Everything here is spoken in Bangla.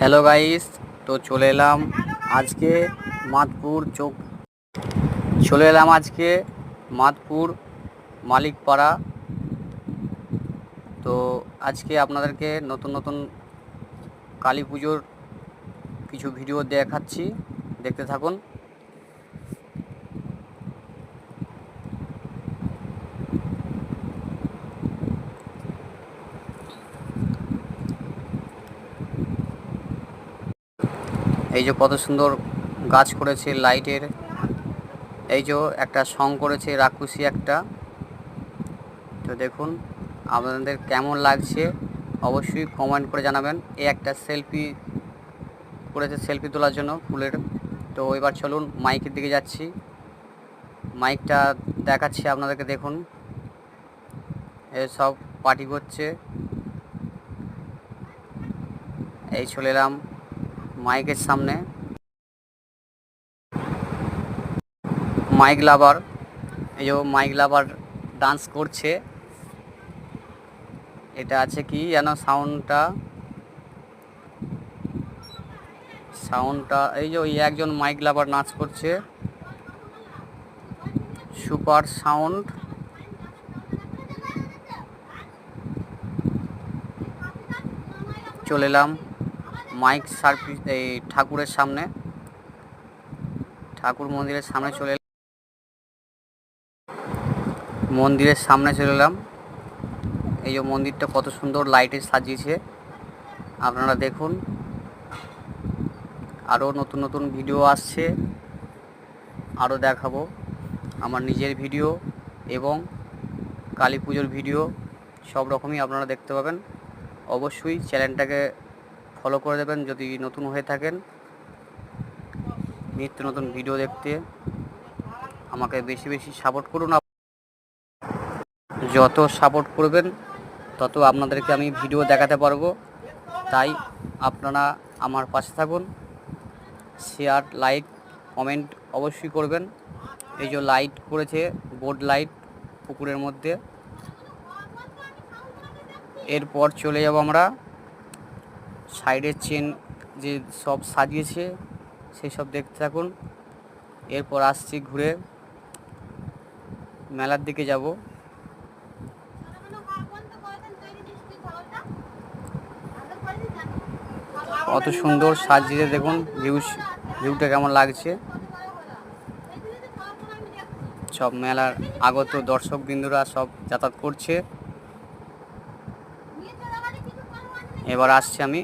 হ্যালো গাইস, তো চলে এলাম আজকে মাদপুর মালিকপাড়া। তো আজকে আপনাদেরকে নতুন নতুন কালী পুজোর কিছু ভিডিও দেখাচ্ছি, দেখতে থাকুন। এই যে কত সুন্দর গাছ করেছে লাইটের, এই যে একটা সং করেছে রাক্ষসী একটা। তো দেখুন আপনাদের কেমন লাগছে অবশ্যই কমেন্ট করে জানাবেন। এই একটা সেলফি করেছে সেলফি তোলার জন্য ফুলের। তো এবার চলুন মাইকের দিকে যাচ্ছি, মাইকটা দেখাচ্ছি আপনাদেরকে। দেখুন সব পার্টি করছে। এই চলে এলাম মাইকের সামনে। মাইক লাভার, এই যে মাইক লাভার ডান্স করছে। এটা আছে কি যেন সাউন্ডটা এই যে ওই একজন মাইক লাভার নাচ করছে, সুপার সাউন্ড। চলে এলাম মাইক সার্ভিস এই ঠাকুরের সামনে, ঠাকুর মন্দিরের সামনে চলে এলাম। এই যে মন্দিরটা কত সুন্দর লাইটে সাজিয়েছে, আপনারা দেখুন। আরও নতুন নতুন ভিডিও আসছে, আরও দেখাবো আমার নিজের ভিডিও এবং কালী পুজোর ভিডিও, সব রকমই আপনারা দেখতে পাবেন। অবশ্যই চ্যানেলটাকে ফলো করে দেবেন যদি নতুন হয়ে থাকেন। নিত্য নতুন ভিডিও দেখতে আমাকে বেশি বেশি সাপোর্ট করুন। যত সাপোর্ট করবেন তত আপনাদেরকে আমি ভিডিও দেখাতে পারবো, তাই আপনারা আমার পাশে থাকুন। শেয়ার, লাইক, কমেন্ট অবশ্যই করবেন। এই যে লাইট করেছে, বোর্ড লাইট পুকুরের মধ্যে। এরপর চলে যাব আমরা সাইডের চেন যে সব সাজিয়েছে সেই সব দেখতে থাকুন। এরপর আসছি ঘুরে মেলার দিকে যাব। কত সুন্দর সাজিয়ে দেখুন, ভিউটা কেমন লাগছে। সব মেলার আগত দর্শক বিন্দুরা সব যাতায়াত করছে। এবার আসছি আমি